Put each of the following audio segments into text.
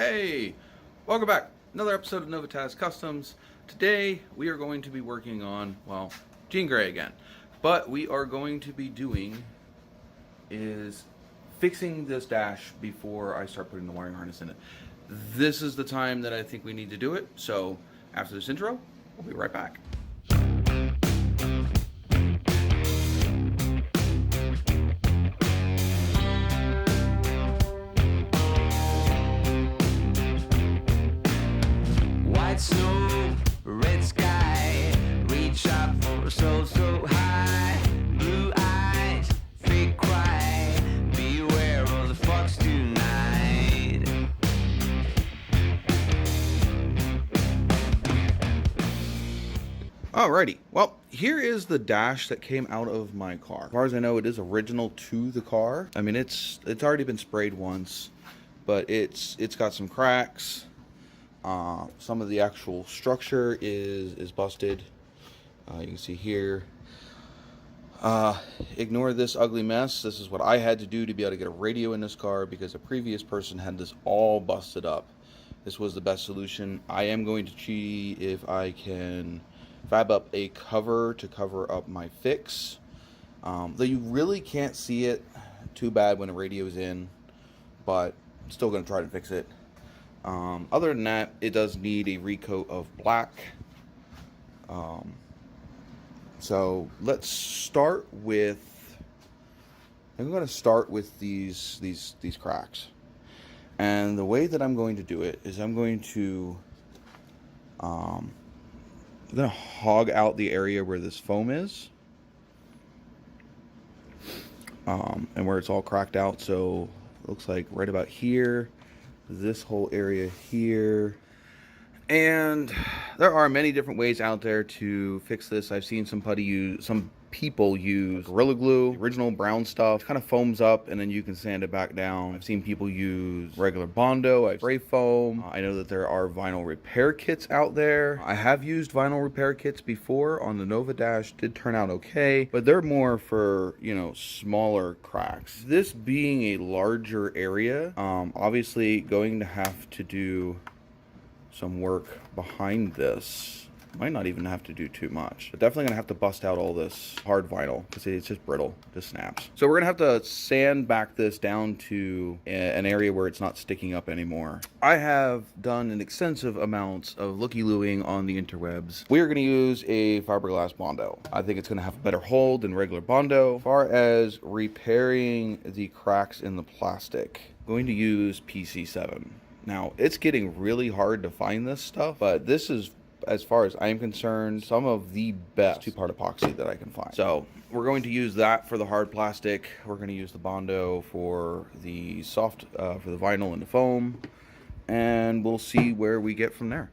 Hey, welcome back. Another episode of 𝘑𝘦𝘴𝘵 Customs. Today we are going to be working on, well, Jean Grey again. But we are going to be doing is fixing this dash before I start putting the wiring harness in it. This is the time that I think we need to do it. So after this intro, we'll be right back. Snow, red sky, reach up for a soul so high, blue eyes, fake cry, beware of the fox tonight. Alrighty, well, here is the dash that came out of my car. As far as I know, it is original to the car. I mean, it's already been sprayed once, but it's got some cracks. Some of the actual structure is busted. You can see here. Ignore this ugly mess. This is what I had to do to be able to get a radio in this car because a previous person had this all busted up. This was the best solution. I am going to see if I can fab up a cover to cover up my fix. Though you really can't see it too bad when the radio is in, but I'm still going to try to fix it. Other than that, it does need a recoat of black. So let's start with, I'm going to start with these cracks. And the way that I'm going to do it is I'm going to hog out the area where this foam is. And where it's all cracked out. So it looks like right about here. This whole area here, and there are many different ways out there to fix this. I've seen some people use Gorilla Glue, original brown stuff, kind of foams up and then you can sand it back down. I've seen people use regular Bondo, spray foam. I know that there are vinyl repair kits out there. I have used vinyl repair kits before on the Nova Dash, did turn out okay, but they're more for, you know, smaller cracks. This being a larger area, obviously going to have to do some work behind this. Might not even have to do too much, but definitely gonna have to bust out all this hard vinyl because it's just brittle, just snaps. So we're gonna have to sand back this down to an area where it's not sticking up anymore. I have done an extensive amount of looky-looing on the interwebs. We are gonna use a fiberglass Bondo. I think it's gonna have a better hold than regular Bondo. As far as repairing the cracks in the plastic, I'm going to use PC7. Now, it's getting really hard to find this stuff, but this is, as far as I'm concerned, some of the best two-part epoxy that I can find. So we're going to use that for the hard plastic. We're going to use the Bondo for the soft, for the vinyl and the foam, and we'll see where we get from there.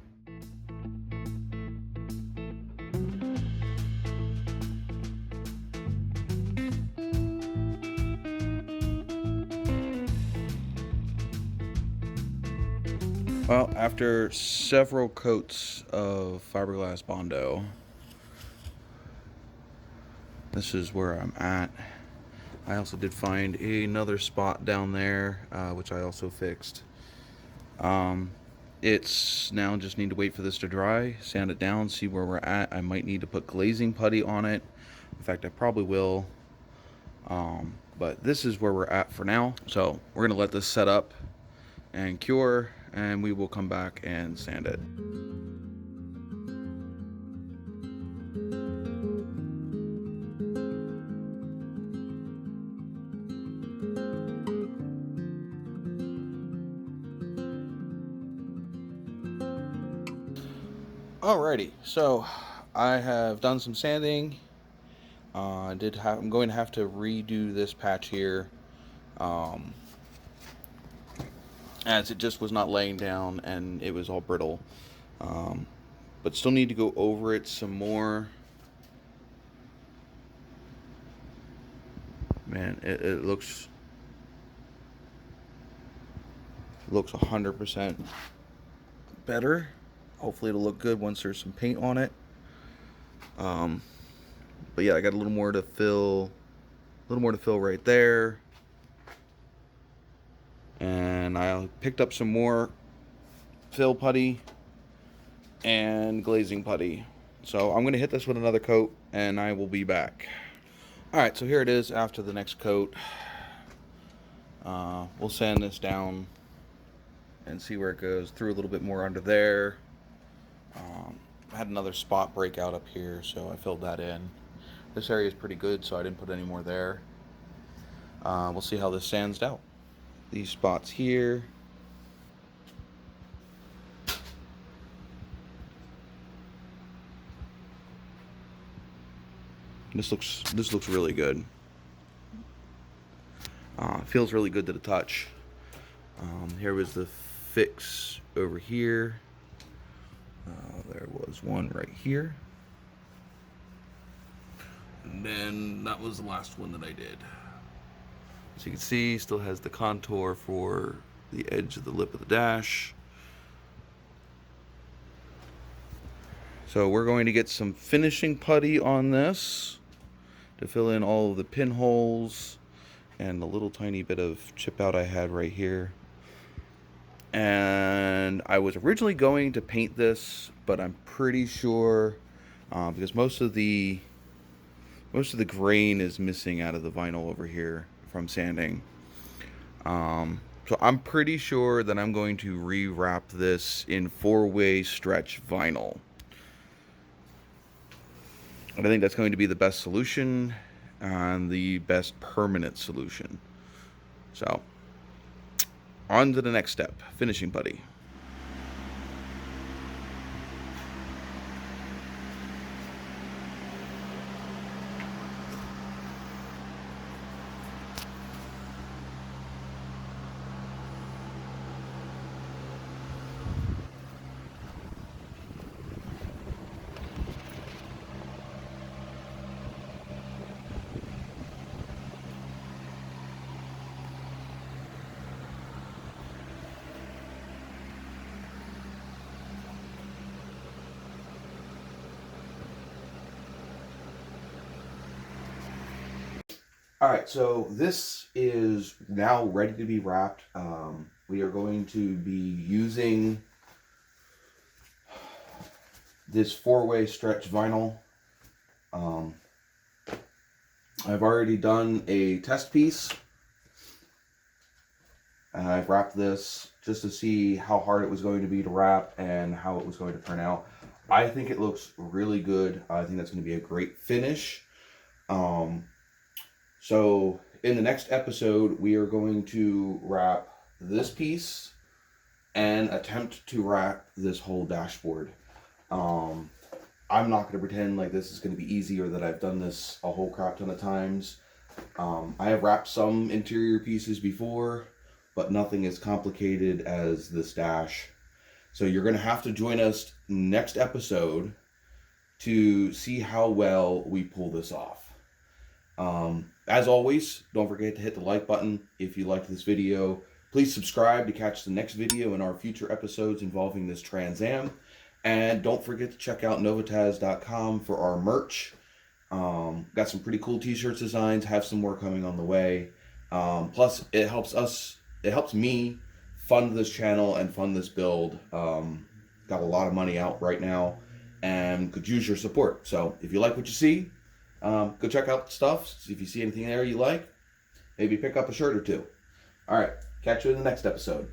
Well, after several coats of fiberglass Bondo, this is where I'm at. I also did find another spot down there, which I also fixed. It's now just need to wait for this to dry, sand it down, see where we're at. I might need to put glazing putty on it. In fact, I probably will. But this is where we're at for now. So we're gonna let this set up and cure, and we will come back and sand it. Alrighty, so I have done some sanding. I'm going to have to redo this patch here. As it just was not laying down and it was all brittle. But still need to go over it some more. Man, it looks 100% better. Hopefully it'll look good once there's some paint on it. But yeah, I got a little more to fill right there. And I picked up some more fill putty and glazing putty. So I'm going to hit this with another coat and I will be back. Alright, so here it is after the next coat. We'll sand this down and see where it goes. Threw a little bit more under there. I had another spot breakout up here, so I filled that in. This area is pretty good, so I didn't put any more there. We'll see how this sands out. These spots here. This looks really good. Feels really good to the touch. Here was the fix over here. There was one right here. And then that was the last one that I did. As you can see, still has the contour for the edge of the lip of the dash. So we're going to get some finishing putty on this to fill in all of the pinholes and the little tiny bit of chip out I had right here. And I was originally going to paint this, but I'm pretty sure because most of the grain is missing out of the vinyl over here from sanding. So I'm pretty sure that I'm going to rewrap this in 4-way stretch vinyl. And I think that's going to be the best solution and the best permanent solution. So, on to the next step, finishing putty. Alright, so this is now ready to be wrapped. We are going to be using this 4-way stretch vinyl. I've already done a test piece. And I've wrapped this just to see how hard it was going to be to wrap and how it was going to turn out. I think it looks really good. I think that's going to be a great finish. So in the next episode, we are going to wrap this piece and attempt to wrap this whole dashboard. I'm not going to pretend like this is going to be easy or that I've done this a whole crap ton of times. I have wrapped some interior pieces before, but nothing as complicated as this dash. So you're going to have to join us next episode to see how well we pull this off. As always, don't forget to hit the like button if you liked this video. Please subscribe to catch the next video in our future episodes involving this Trans Am. And don't forget to check out 𝘑𝘦𝘴𝘵 for our merch. Got some pretty cool t-shirts designs, have some more coming on the way. Plus, it helps me fund this channel and fund this build. Got a lot of money out right now and could use your support. So if you like what you see, go check out the stuff. If you see anything there you like, maybe pick up a shirt or two. All right, catch you in the next episode.